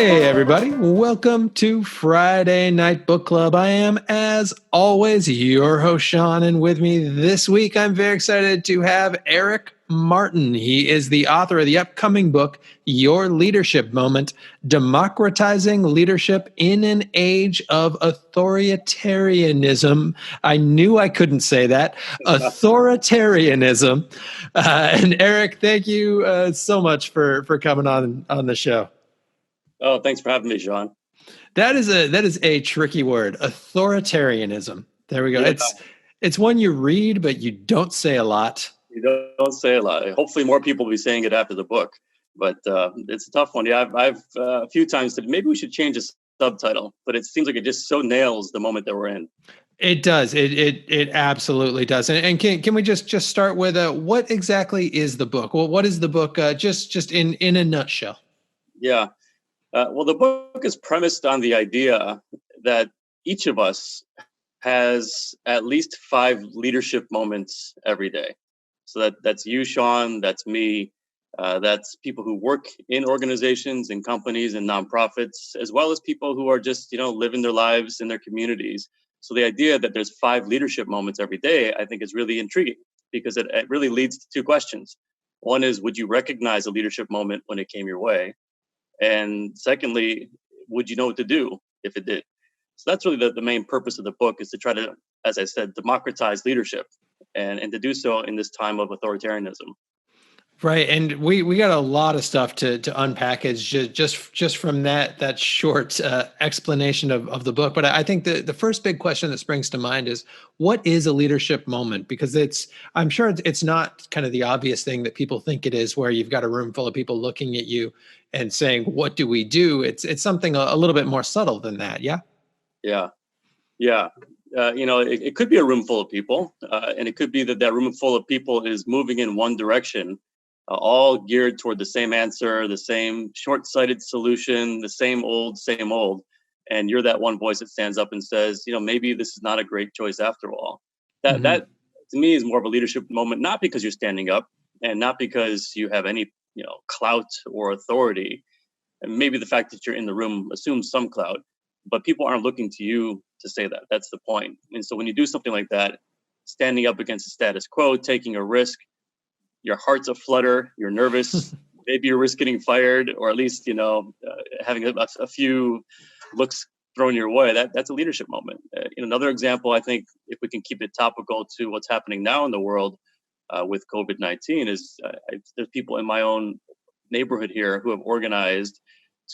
Hey, everybody. Welcome to Friday Night Book Club. I am, as always, your host, Shawn, and with me this week, I'm very excited to have Eric Martin. He is the author of the upcoming book, Your Leadership Moment, Democratizing Leadership in an Age of Authoritarianism. I knew I couldn't say that. Authoritarianism. And Eric, thank you so much for coming on the show. Oh, thanks for having me, Shawn. That is a tricky word, authoritarianism. There we go. Yeah. It's one you read, but you don't say a lot. You don't say a lot. Hopefully more people will be saying it after the book, but it's a tough one. Yeah, I've a few times said maybe we should change the subtitle, but it seems like it just so nails the moment that we're in. It does. It absolutely does. And can we just start with what exactly is the book? Well, what is the book? Just in a nutshell. Yeah. Well, the book is premised on the idea that each of us has at least 5 leadership moments every day. So that's you, Shawn, that's me, that's people who work in organizations and companies and nonprofits, as well as people who are just, living their lives in their communities. So the idea that there's 5 leadership moments every day, I think is really intriguing because it really leads to 2 questions. One is, would you recognize a leadership moment when it came your way? And secondly, would you know what to do if it did? So that's really the main purpose of the book, is to try to, as I said, democratize leadership and to do so in this time of authoritarianism. Right, and we got a lot of stuff to unpackage just from that short explanation of the book. But I think the first big question that springs to mind is, what is a leadership moment? Because I'm sure it's not kind of the obvious thing that people think it is, where you've got a room full of people looking at you and saying, "What do we do?" It's something a little bit more subtle than that. Yeah. Yeah. It could be a room full of people, and it could be that room full of people is moving in one direction, all geared toward the same answer, the same short-sighted solution, the same old. And you're that one voice that stands up and says, maybe this is not a great choice after all. That to me is more of a leadership moment, not because you're standing up and not because you have any, clout or authority. And maybe the fact that you're in the room assumes some clout, but people aren't looking to you to say that. That's the point. And so when you do something like that, standing up against the status quo, taking a risk, your heart's aflutter, you're nervous, maybe you risk getting fired, or at least, having a few looks thrown your way. That's a leadership moment. Another example, I think, if we can keep it topical to what's happening now in the world with COVID-19, is there's people in my own neighborhood here who have organized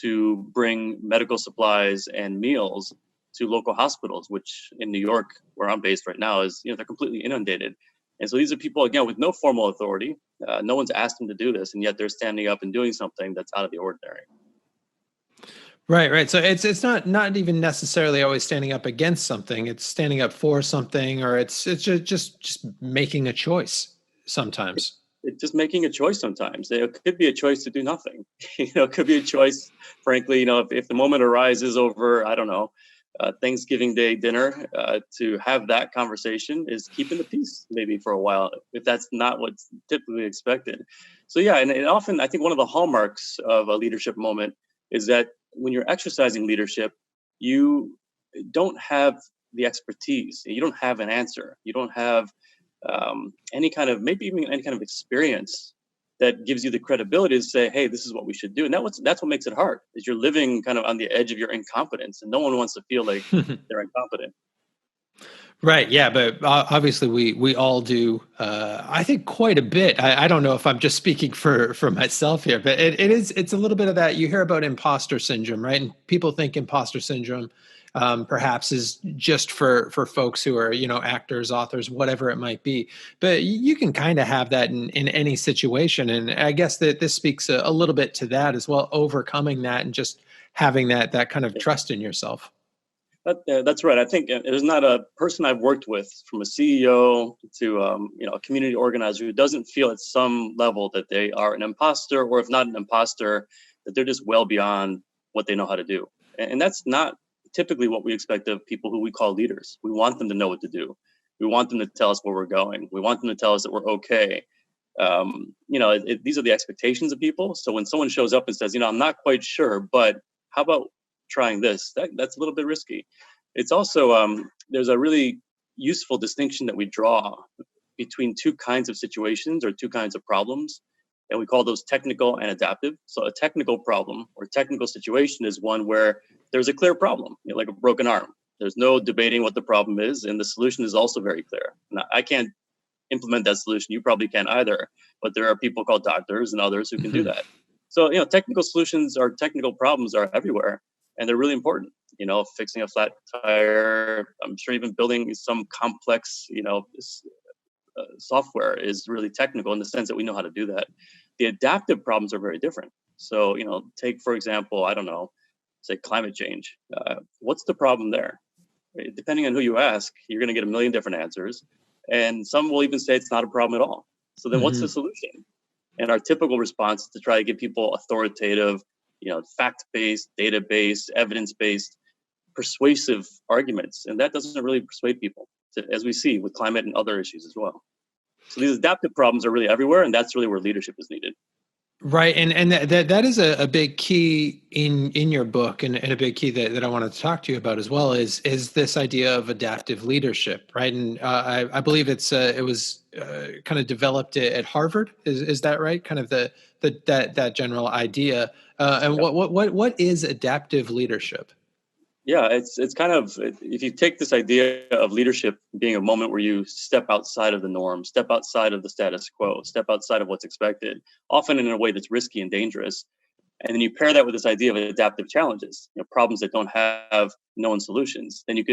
to bring medical supplies and meals to local hospitals, which in New York, where I'm based right now, is, they're completely inundated. And so these are people, again, with no formal authority. No one's asked them to do this, and yet they're standing up and doing something that's out of the ordinary. Right. So it's not even necessarily always standing up against something. It's standing up for something, or it's just making a choice sometimes. It's just making a choice sometimes. It could be a choice to do nothing. It could be a choice, frankly, if the moment arises over, I don't know, Thanksgiving Day dinner, to have that conversation is keeping the peace maybe for a while, if that's not what's typically expected. So yeah, and often I think one of the hallmarks of a leadership moment is that when you're exercising leadership, you don't have the expertise. You don't have an answer. You don't have maybe even any kind of experience that gives you the credibility to say, hey, this is what we should do. And that's what makes it hard, is you're living kind of on the edge of your incompetence, and no one wants to feel like they're incompetent. Right. Yeah. But obviously we all do, I think, quite a bit. I don't know if I'm just speaking for myself here, but it's a little bit of that. You hear about imposter syndrome, right? And people think imposter syndrome perhaps is just for folks who are, actors, authors, whatever it might be. But you can kind of have that in any situation. And I guess that this speaks a little bit to that as well, overcoming that and just having that kind of trust in yourself. That's right. I think there's not a person I've worked with, from a CEO to a community organizer, who doesn't feel at some level that they are an imposter, or if not an imposter, that they're just well beyond what they know how to do. And that's not typically what we expect of people who we call leaders. We want them to know what to do. We want them to tell us where we're going. We want them to tell us that we're okay. These are the expectations of people. So when someone shows up and says, I'm not quite sure, but How about trying this? That's a little bit risky. It's also, there's a really useful distinction that we draw between two kinds of situations or two kinds of problems, and we call those technical and adaptive. So a technical problem or technical situation is one where there's a clear problem, like a broken arm. There's no debating what the problem is, and the solution is also very clear. Now, I can't implement that solution. You probably can't either, but there are people called doctors and others who can do that. So, technical solutions or technical problems are everywhere, and they're really important. Fixing a flat tire, I'm sure even building some complex, software is really technical in the sense that we know how to do that. The adaptive problems are very different. So, take, for example, I don't know, say climate change. What's the problem there? Depending on who you ask, you're going to get a million different answers. And some will even say it's not a problem at all. So then what's the solution? And our typical response is to try to give people authoritative, fact-based, data-based, evidence-based, persuasive arguments. And that doesn't really persuade people, as we see with climate and other issues as well. So these adaptive problems are really everywhere, and that's really where leadership is needed. Right. And that is a big key in your book, and a big key that I wanted to talk to you about as well is this idea of adaptive leadership. Right. And I believe it was kind of developed at Harvard. Is that right? Kind of that general idea. And what is adaptive leadership? Yeah, it's kind of, if you take this idea of leadership being a moment where you step outside of the norm, step outside of the status quo, step outside of what's expected, often in a way that's risky and dangerous. And then you pair that with this idea of adaptive challenges, problems that don't have known solutions. Then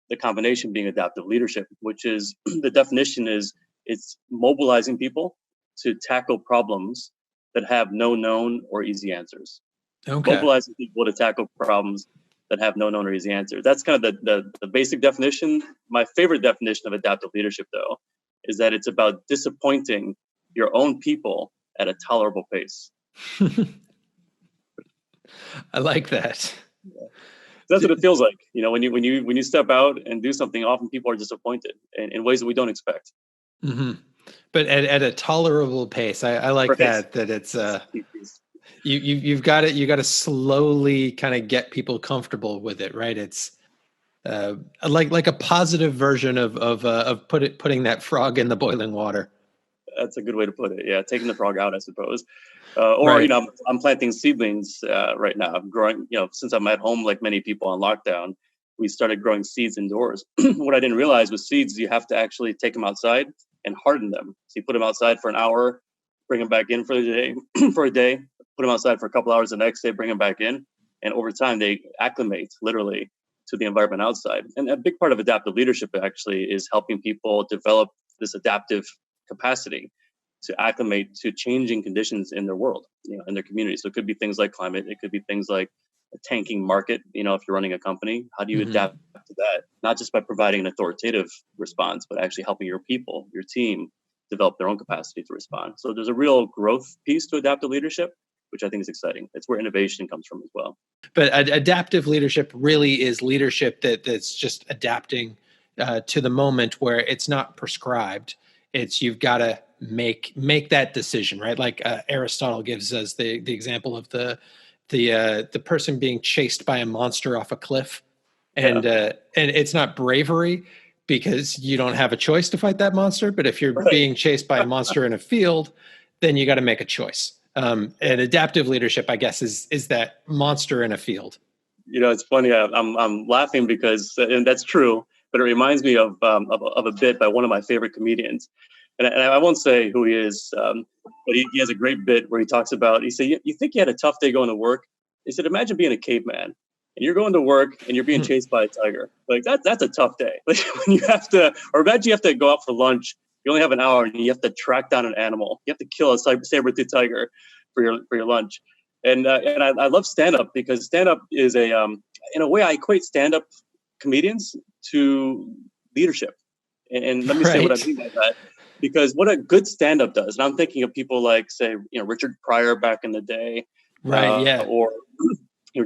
the combination being adaptive leadership, which is the definition is it's mobilizing people to tackle problems that have no known or easy answers. Okay. Mobilizing people to tackle problems that have no known or easy answers. That's kind of the basic definition. My favorite definition of adaptive leadership, though, is that it's about disappointing your own people at a tolerable pace. I like that. That's what it feels like. When you step out and do something, often people are disappointed in ways that we don't expect. Mm-hmm. But at a tolerable pace. I like that it's you've got it. You got to slowly kind of get people comfortable with it, right? It's like a positive version of putting that frog in the boiling water. That's a good way to put it. Yeah, taking the frog out, I suppose. Right. I'm planting seedlings right now. I'm growing. Since I'm at home, like many people on lockdown, we started growing seeds indoors. What I didn't realize with seeds, you have to actually take them outside and harden them. So you put them outside for an hour, bring them back in for the day, for a day, put them outside for a couple hours the next day, bring them back in. And over time, they acclimate literally to the environment outside. And a big part of adaptive leadership actually is helping people develop this adaptive capacity to acclimate to changing conditions in their world, in their community. So it could be things like climate. It could be things like a tanking market. If you're running a company, how do you adapt to that? Not just by providing an authoritative response, but actually helping your people, your team, develop their own capacity to respond. So there's a real growth piece to adaptive leadership, which I think is exciting. It's where innovation comes from as well. But adaptive leadership really is leadership that's just adapting to the moment, where it's not prescribed. It's you've got to make that decision, right? Like Aristotle gives us the example of the person being chased by a monster off a cliff, and it's not bravery because you don't have a choice to fight that monster. But if you're being chased by a monster in a field, then you got to make a choice. And adaptive leadership, I guess, is that monster in a field. It's funny. I'm laughing because, and that's true, but it reminds me of a bit by one of my favorite comedians. And I won't say who he is, but he has a great bit where he talks about, he said, you think you had a tough day going to work? He said, imagine being a caveman and you're going to work and you're being chased by a tiger. Like that's a tough day. Like when you have to, or imagine you have to go out for lunch. You only have an hour and you have to track down an animal. You have to kill a saber-tooth tiger for your lunch. And I love stand-up because stand-up is in a way I equate stand-up comedians to leadership. And let me say what I mean by that. Because what a good stand-up does, and I'm thinking of people like, say, Richard Pryor back in the day, or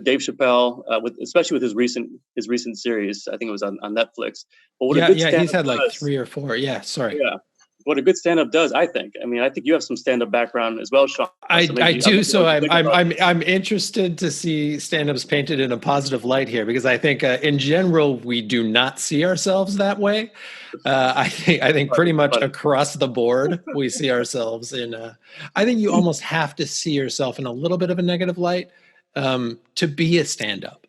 Dave Chappelle, especially with his recent series. I think it was on Netflix. But what a good stand-up he's had like does, 3 or 4. Yeah, sorry. Yeah, what a good stand-up does, I think. I mean, I think you have some stand-up background as well, Shawn. I, So I maybe do. So what you think about it. I'm interested to see stand-ups painted in a positive light here, because I think in general we do not see ourselves that way. I think pretty much Funny. across the board we see ourselves in. I think you almost have to see yourself in a little bit of a negative light to be a stand-up.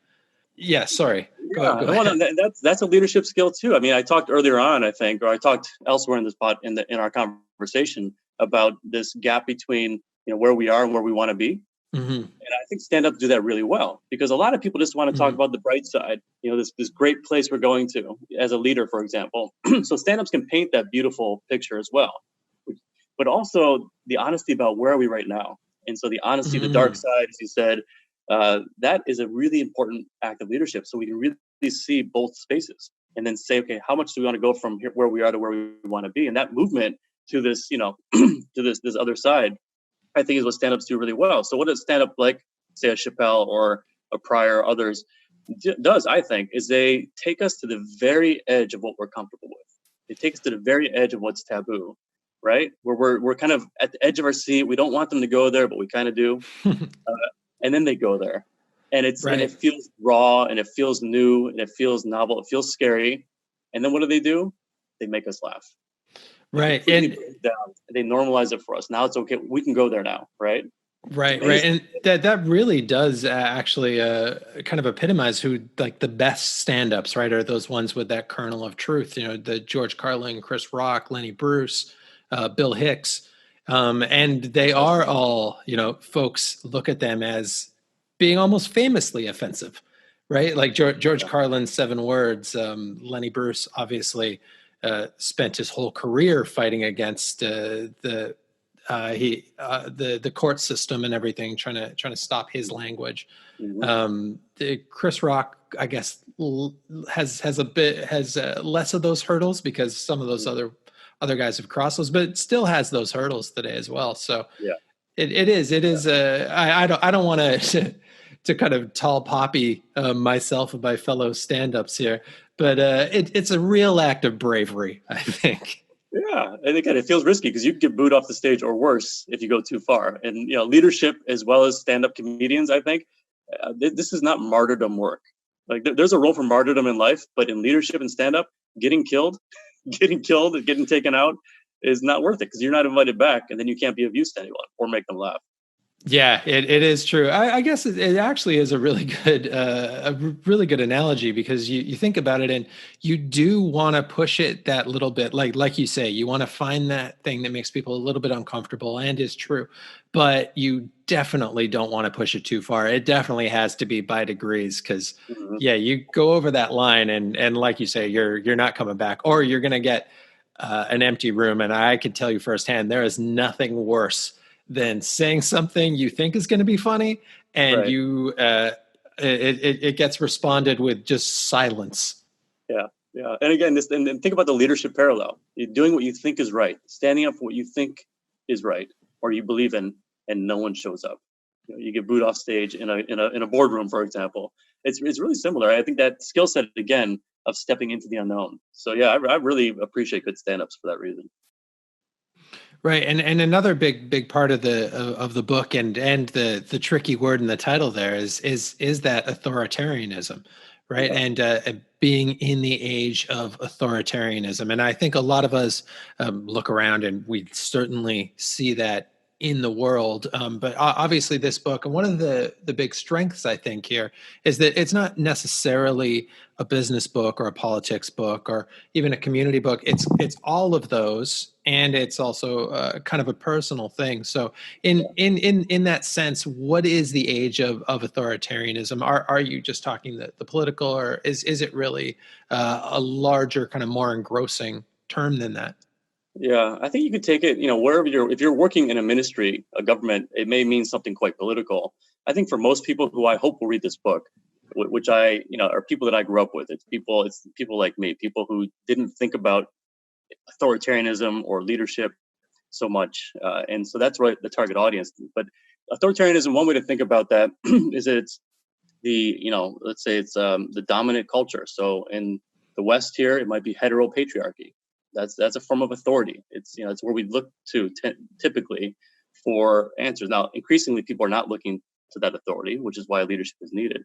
Yeah. Sorry. Go Yeah, well, ahead. that's a leadership skill too. I mean, I talked earlier on, I think, or I talked elsewhere in this pod in our conversation about this gap between where we are and where we want to be. Hmm. And I think stand-ups do that really well, because a lot of people just want to talk Hmm. about the bright side, this great place we're going to as a leader, for example. So stand-ups can paint that beautiful picture as well, but also the honesty about where are we right now. And so the honesty, the dark Hmm. side, as you said, that is a really important act of leadership. So we can really see both spaces and then say, okay, how much do we want to go from here, where we are to where we want to be? And that movement to this, to this other side, I think is what stand-ups do really well. So what does stand-up, like, say, a Chappelle or a Pryor or others does, I think, is they take us to the very edge of what we're comfortable with. They take us to the very edge of what's taboo, right? Where we're kind of at the edge of our seat. We don't want them to go there, but we kind of do. Uh, and then they go there. And it Right. feels raw, and it feels new, and it feels novel, it feels scary. And then what do? They make us laugh. They Right. completely break it down. They normalize it for us. Now it's okay. We can go there now, right? It's Right, amazing. and that really does actually kind of epitomize who, like, the best stand-ups, right, are those ones with that kernel of truth. The George Carlin, Chris Rock, Lenny Bruce, Bill Hicks, and they are Precisely. all, folks look at them as being almost famously offensive, right? Like George Yeah. Carlin's Seven Words. Lenny Bruce obviously spent his whole career fighting against the court system and everything, trying to stop his language. Hmm. The Chris Rock, I guess, has less of those hurdles, because some of those other guys have crossed those, but it still has those hurdles today as well. So Yeah. it is. I don't want to to kind of tall poppy myself and my fellow stand-ups here, but it's a real act of bravery, I think. Yeah. And again, it feels risky because you can get booed off the stage, or worse if you go too far. And, leadership as well as stand-up comedians, I think, this is not martyrdom work. Like, there's a role for martyrdom in life, but in leadership and stand-up, getting killed, getting killed and getting taken out is not worth it, because you're not invited back, and then you can't be of use to anyone or make them laugh. Yeah, it is true. I guess it actually is a really good analogy, because you think about it, and you do want to push it that little bit, like you say, you want to find that thing that makes people a little bit uncomfortable, and is true, but you definitely don't want to push it too far. It definitely has to be by degrees, because Hmm. yeah, you go over that line, and like you say, you're not coming back, or you're gonna get an empty room. And I can tell you firsthand, there is nothing worse than saying something you think is going to be funny, and Right. it gets responded with just silence. Yeah, yeah. And again, and think about the leadership parallel. You're doing what you think is right, standing up for what you think is right or you believe in, and no one shows up. You get booed off stage in a boardroom, for example. It's really similar. I think that skill set again of stepping into the unknown. So yeah, I really appreciate good stand-ups for that reason. Right, and another big part of the book, and the tricky word in the title there is that authoritarianism, right? Yeah. And being in the age of authoritarianism, and I think a lot of us look around, and we certainly see that in the world. But obviously, this book, and one of the big strengths I think here, is that it's not necessarily a business book or a politics book or even a community book. It's all of those, and it's also kind of a personal thing. So in that sense, what is the age of authoritarianism? Are you just talking the political, or is it really a larger, kind of more engrossing term than that? Yeah, I think you could take it, wherever if you're working in a ministry, a government, it may mean something quite political. I think for most people who I hope will read this book, which are people that I grew up with, it's people like me, people who didn't think about authoritarianism or leadership so much. And so that's right, the target audience. But authoritarianism, one way to think about that is that it's let's say it's the dominant culture. So in the West here, it might be heteropatriarchy. That's a form of authority. It's where we look to typically for answers. Now, increasingly, people are not looking to that authority, which is why leadership is needed.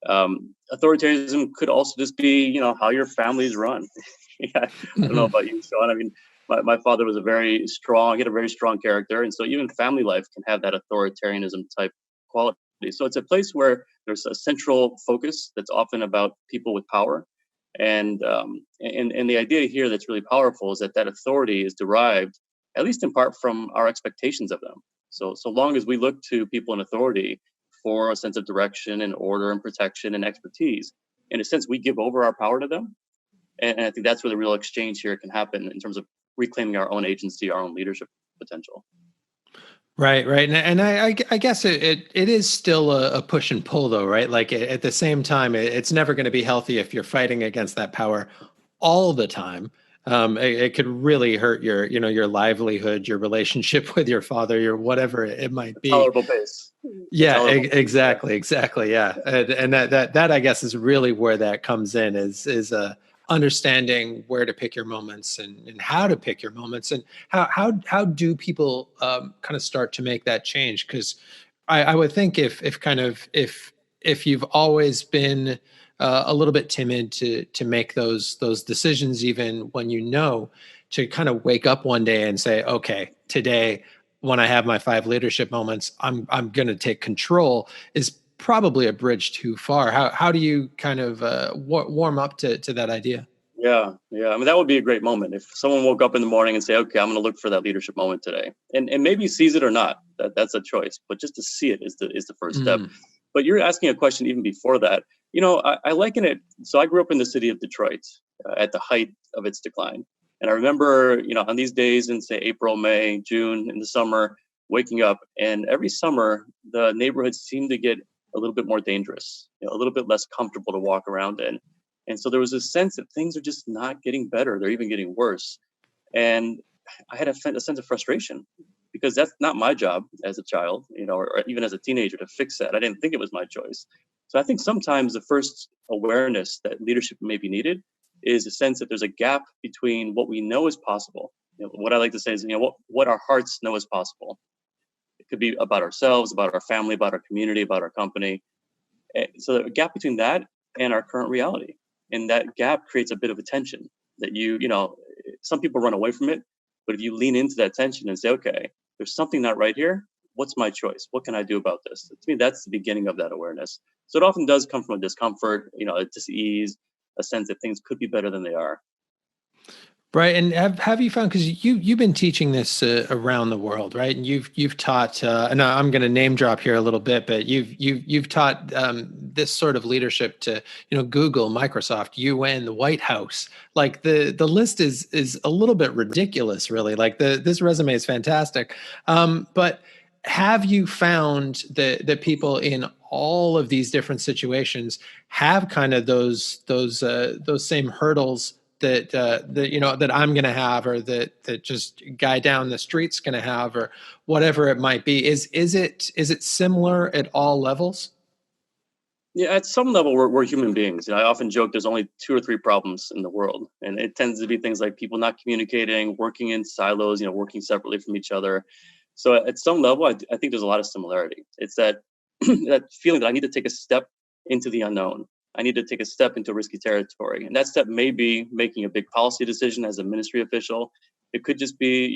Authoritarianism could also just be, how your family's run. I don't know about you, Shawn. I mean, my father was he had a very strong character. And so even family life can have that authoritarianism type quality. So it's a place where there's a central focus that's often about people with power. And the idea here that's really powerful is that authority is derived, at least in part, from our expectations of them. So long as we look to people in authority for a sense of direction and order and protection and expertise, in a sense, we give over our power to them. And I think that's where the real exchange here can happen in terms of reclaiming our own agency, our own leadership potential. Right. And I guess it is still a push and pull, though, right? Like at the same time, it's never going to be healthy if you're fighting against that power all the time. It could really hurt your livelihood, your relationship with your father, your whatever it might be. Tolerable pace. Yeah, exactly. Yeah, and that I guess is really where that comes in is understanding where to pick your moments and how to pick your moments and how do people kind of start to make that change? Because I would think if you've always been a little bit timid to make those decisions, even when to kind of wake up one day and say, okay, today when I have my 5 leadership moments, I'm going to take control, is probably a bridge too far. How do you kind of warm up to that idea? Yeah. I mean, that would be a great moment if someone woke up in the morning and say, "Okay, I'm going to look for that leadership moment today," and maybe sees it or not. That's a choice, but just to see it is the first step. But you're asking a question even before that. I liken it. So I grew up in the city of Detroit at the height of its decline. And I remember, on these days in, say, April, May, June, in the summer, waking up. And every summer, the neighborhoods seemed to get a little bit more dangerous, a little bit less comfortable to walk around in. And so there was a sense that things are just not getting better. They're even getting worse. And I had a sense of frustration because that's not my job as a child, or even as a teenager to fix that. I didn't think it was my choice. So I think sometimes the first awareness that leadership may be needed is a sense that there's a gap between what we know is possible. What I like to say is, what our hearts know is possible. It could be about ourselves, about our family, about our community, about our company. So the gap between that and our current reality. And that gap creates a bit of a tension that some people run away from it. But if you lean into that tension and say, okay, there's something not right here. What's my choice? What can I do about this? To me, that's the beginning of that awareness. So it often does come from a discomfort, a dis-ease, a sense that things could be better than they are. Right, and have you found, because you've been teaching this around the world, right? And you've taught, and I'm going to name drop here a little bit, but you've taught this sort of leadership to Google, Microsoft, UN, the White House. Like the list is a little bit ridiculous, really. Like this resume is fantastic, but have you found that people in all of these different situations have kind of those same hurdles that I'm going to have, or that just guy down the street's going to have, or whatever it might be? Is it similar at all levels? Yeah, at some level, we're human beings. I often joke there's only 2 or 3 problems in the world, and it tends to be things like people not communicating, working in silos, working separately from each other. So at some level, I think there's a lot of similarity. It's that that feeling that I need to take a step into the unknown. I need to take a step into risky territory, and that step may be making a big policy decision as a ministry official. It could just be,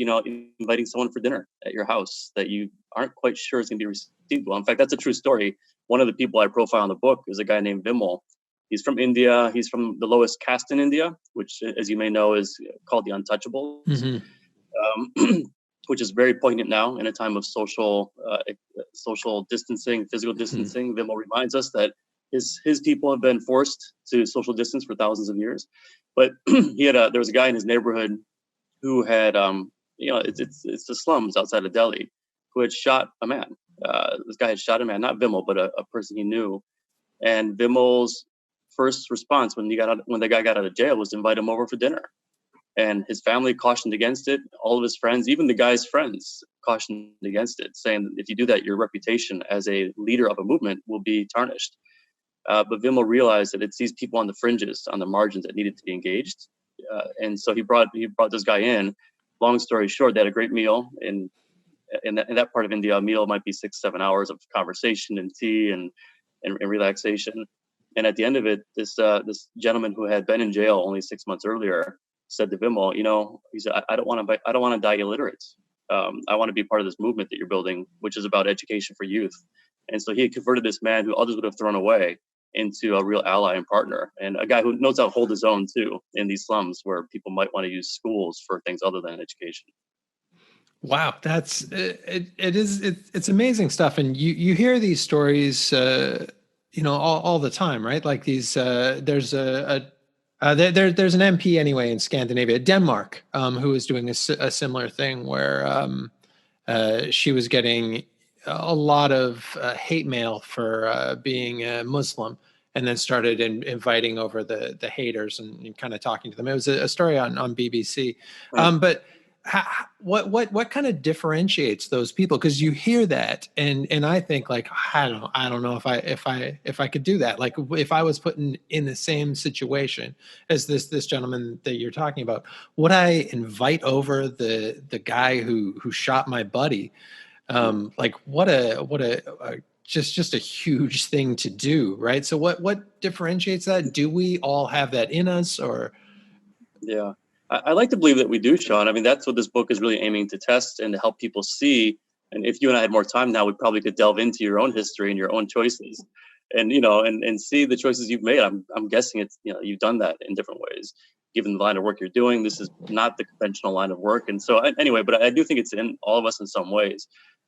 inviting someone for dinner at your house that you aren't quite sure is going to be received well. In fact, that's a true story. One of the people I profile in the book is a guy named Vimal. He's from India. He's from the lowest caste in India, which, as you may know, is called the Untouchables, which is very poignant now in a time of social distancing, physical distancing. Vimal reminds us that his people have been forced to social distance for thousands of years. But there was a guy in his neighborhood who had, it's the slums outside of Delhi, who had shot a man. This guy had shot a man, not Vimal, but a person he knew. And Vimal's first response when the guy got out of jail was to invite him over for dinner. And his family cautioned against it. All of his friends, even the guy's friends, cautioned against it, saying that if you do that, your reputation as a leader of a movement will be tarnished. But Vimal realized that it's these people on the fringes, on the margins, that needed to be engaged. And so he brought this guy in. Long story short, they had a great meal in that part of India. A meal might be 6-7 hours of conversation and tea and relaxation. And at the end of it, this gentleman who had been in jail only 6 months earlier said to Vimal, he said, I don't want to die illiterate. I want to be part of this movement that you're building, which is about education for youth. And so he had converted this man who others would have thrown away into a real ally and partner, and a guy who knows how to hold his own too in these slums where people might want to use schools for things other than education. Wow, that's it's amazing stuff, and you hear these stories, all the time, right? Like these, there's there's an MP anyway in Scandinavia, Denmark, who is doing a similar thing where she was getting a lot of hate mail for being a Muslim, and then started inviting over the haters and kind of talking to them. It was a story on BBC, Right. but. What kind of differentiates those people? Because you hear that, and I think like I don't know if I could do that. Like if I was put in the same situation as this gentleman that you're talking about, would I invite over the guy who shot my buddy? Like what a just a huge thing to do, right? So what differentiates that? Do we all have that in us, or? Yeah, I like to believe that we do, Shawn. I mean, that's what this book is really aiming to test and to help people see. And if you and I had more time now, we probably could delve into your own history and your own choices, and and see the choices you've made. I'm guessing it's you've done that in different ways. Given the line of work you're doing, this is not the conventional line of work, and so anyway. But I do think it's in all of us in some ways.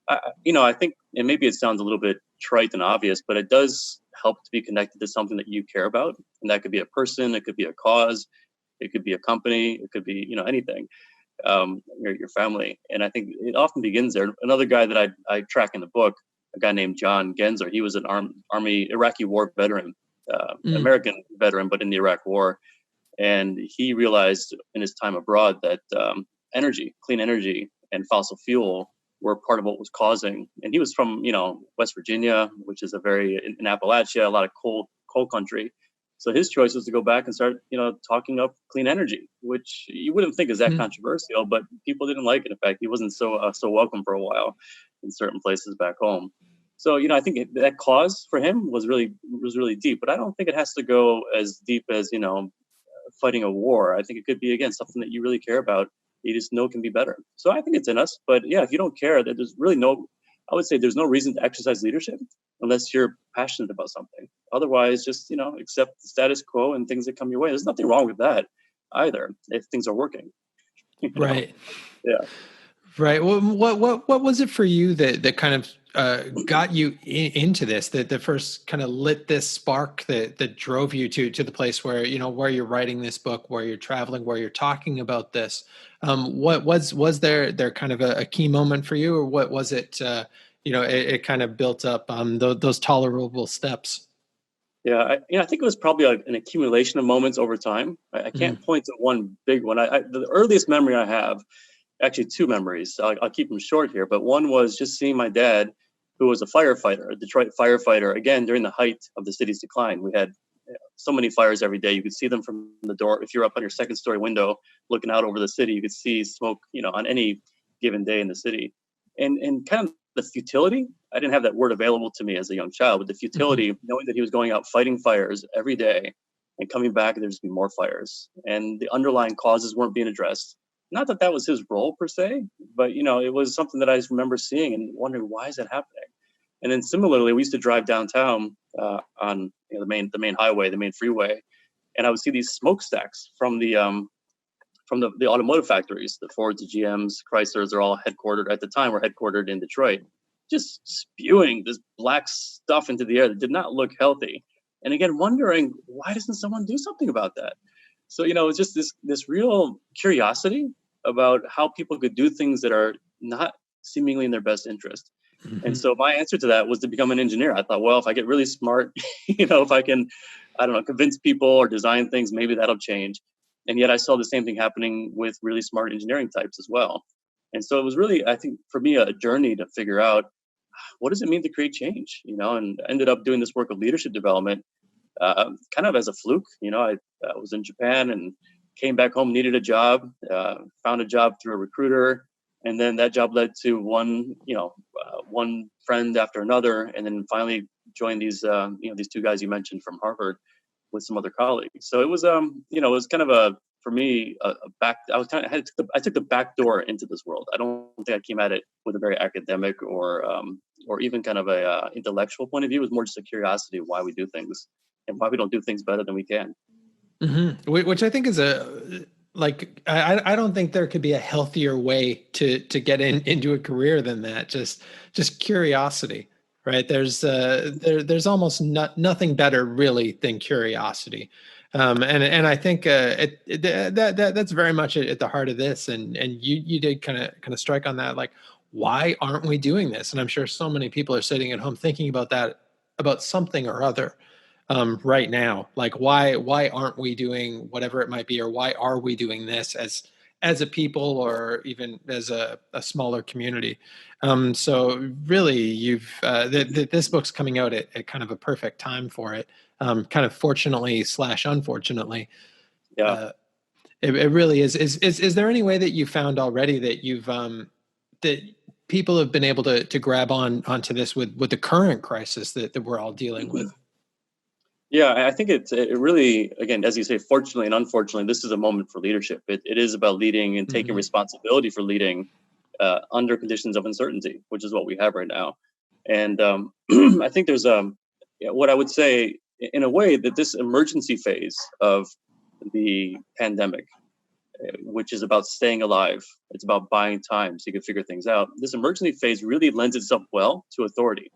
I think, and maybe it sounds a little bit trite and obvious, but it does help to be connected to something that you care about, and that could be a person, it could be a cause, it could be a company, it could be anything, your family. And I think it often begins there. Another guy that I track in the book, a guy named John Genzer, he was an army Iraqi war veteran, American veteran, but in the Iraq War. And he realized in his time abroad that clean energy and fossil fuel were part of what was causing. And he was from, West Virginia, which is in Appalachia, a lot of coal country. So his choice was to go back and start, talking up clean energy, which you wouldn't think is that controversial, but people didn't like it. In fact, he wasn't so welcome for a while in certain places back home. So, I think that cause for him was really deep, but I don't think it has to go as deep as, fighting a war. I think it could be, again, something that you really care about. You just know can be better. So I think it's in us. But yeah, if you don't care, there's really I would say there's no reason to exercise leadership unless you're passionate about something. Otherwise, just, accept the status quo and things that come your way. There's nothing wrong with that either if things are working. Right. Yeah. Right. Well, what was it for you that kind of got you into this? That first kind of lit this spark that drove you to the place where where you're writing this book, where you're traveling, where you're talking about this. What was there kind of a key moment for you, or what was it? It kind of built up on those tolerable steps. Yeah, I think it was probably an accumulation of moments over time. I can't point to one big one. The earliest memory I have, actually two memories. I'll keep them short here, but one was just seeing my dad, who was a firefighter, a Detroit firefighter, again, during the height of the city's decline. We had so many fires every day. You could see them from the door. If you're up on your second story window looking out over the city, you could see smoke, on any given day in the city. And kind of the futility, I didn't have that word available to me as a young child, but the futility, knowing that he was going out fighting fires every day and coming back, there'd just be more fires. And the underlying causes weren't being addressed. Not that that was his role per se, but it was something that I just remember seeing and wondering, why is that happening? And then similarly, we used to drive downtown on the main highway, the main freeway, and I would see these smokestacks from the automotive factories, the Fords, the GMs, Chryslers are all headquartered at the time. Were headquartered in Detroit, just spewing this black stuff into the air that did not look healthy. And again, wondering, why doesn't someone do something about that? So it's just this real curiosity about how people could do things that are not seemingly in their best interest. And so my answer to that was to become an engineer. I thought, well, if I get really smart, if I can, I don't know, convince people or design things, maybe that'll change. And yet I saw the same thing happening with really smart engineering types as well. And so it was really, I think, for me, a journey to figure out, what does it mean to create change, and ended up doing this work of leadership development kind of as a fluke. I was in Japan and came back home, needed a job, found a job through a recruiter, and then that job led to one friend after another, and then finally joined these these two guys you mentioned from Harvard with some other colleagues. So it was it was kind of for me a back. I took the back door into this world. I don't think I came at it with a very academic or even kind of a intellectual point of view. It was more just a curiosity of why we do things and why we don't do things better than we can. Mm-hmm. Which I think is I don't think there could be a healthier way to get into a career than that. Just curiosity, right? There's almost nothing better really than curiosity. And I think that's very much at the heart of this. And you did kind of strike on that, like, why aren't we doing this? And I'm sure so many people are sitting at home thinking about that, about something or other right now. Like, why aren't we doing whatever it might be, or why are we doing this as a people, or even as a smaller community? So really, you've this book's coming out at kind of a perfect time for it. Kind of fortunately / unfortunately. Yeah. It really is. Is there any way that you found already that you've that people have been able to grab onto this with the current crisis that we're all dealing with? Yeah, I think it really, again, as you say, fortunately and unfortunately, this is a moment for leadership. It is about leading and taking responsibility for leading under conditions of uncertainty, which is what we have right now. And I think there's what I would say in a way that this emergency phase of the pandemic, which is about staying alive, it's about buying time so you can figure things out. This emergency phase really lends itself well to authority,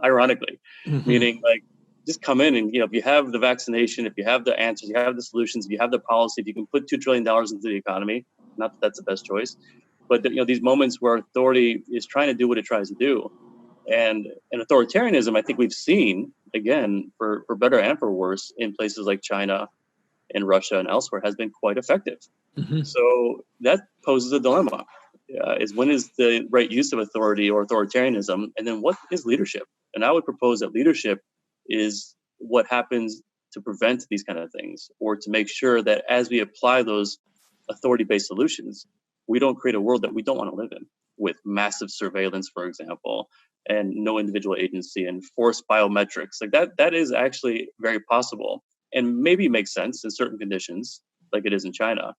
ironically, meaning like, just come in and, if you have the vaccination, if you have the answers, you have the solutions, if you have the policy, if you can put $2 trillion into the economy, not that that's the best choice, but these moments where authority is trying to do what it tries to do. And authoritarianism, I think we've seen, again, for better and for worse, in places like China and Russia and elsewhere, has been quite effective. So that poses a dilemma. Is when is the right use of authority or authoritarianism? And then what is leadership? And I would propose that leadership is what happens to prevent these kind of things, or to make sure that as we apply those authority-based solutions, we don't create a world that we don't want to live in, with massive surveillance, for example, and no individual agency and forced biometrics. Like that is actually very possible and maybe makes sense in certain conditions, like it is in China.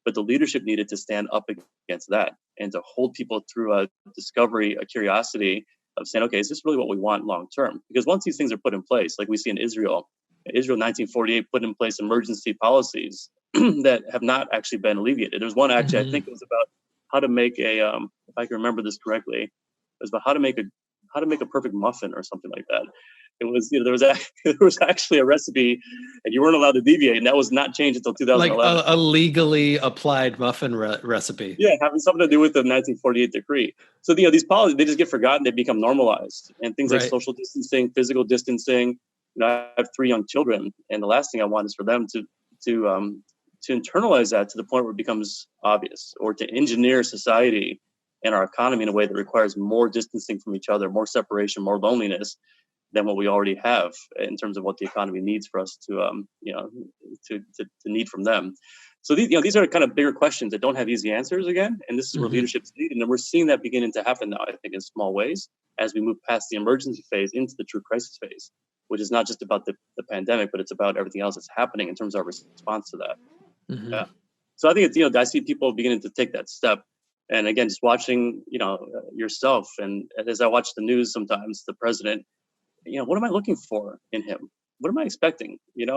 But the leadership needed to stand up against that and to hold people through a discovery, a curiosity of saying, okay, is this really what we want long term? Because once these things are put in place, like we see in Israel 1948 put in place emergency policies that have not actually been alleviated. There's one actually, I think it was about how to make if I can remember this correctly, it was about how to make a perfect muffin or something like that. It was, there was actually a recipe, and you weren't allowed to deviate, and that was not changed until 2011. Like a legally applied muffin recipe. Yeah, having something to do with the 1948 decree. So these policies, they just get forgotten. They become normalized, and things like social distancing, physical distancing. I have 3 young children, and the last thing I want is for them to internalize that to the point where it becomes obvious, or to engineer society and our economy in a way that requires more distancing from each other, more separation, more loneliness than what we already have in terms of what the economy needs for us to need from them. So these are kind of bigger questions that don't have easy answers again, and this is where leadership is needed, and we're seeing that beginning to happen now, I think, in small ways, as we move past the emergency phase into the true crisis phase, which is not just about the pandemic, but it's about everything else that's happening in terms of our response to that. Yeah. So I think it's, I see people beginning to take that step. And again, just watching, yourself, and as I watch the news sometimes, the president, what am I looking for in him? What am I expecting? And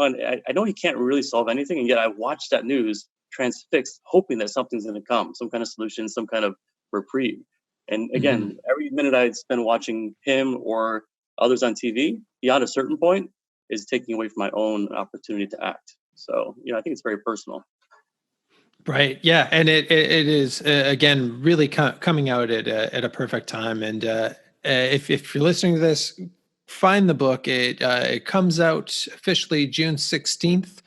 I know he can't really solve anything, and yet I watch that news transfixed, hoping that something's going to come, some kind of solution, some kind of reprieve. And again, every minute I spend watching him or others on TV, beyond a certain point, is taking away from my own opportunity to act. So, I think it's very personal. Right. Yeah. And it is, again, really coming out at a perfect time. And if you're listening to this, find the book. It comes out officially June 16th.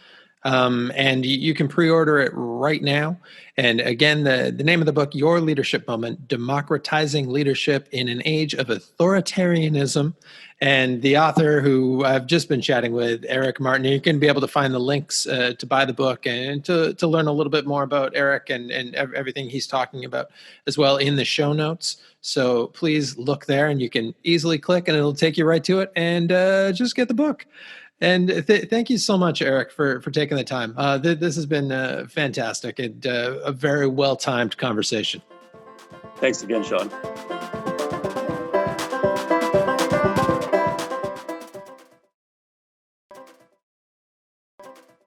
And you can pre-order it right now. And again, the name of the book, Your Leadership Moment, Democratizing Leadership in an Age of Authoritarianism. And the author who I've just been chatting with, Eric Martin, you can be able to find the links to buy the book and to learn a little bit more about Eric and everything he's talking about as well in the show notes. So please look there and you can easily click and it'll take you right to it and just get the book. And thank you so much, Eric, for taking the time. This has been fantastic and a very well-timed conversation. Thanks again, Shawn.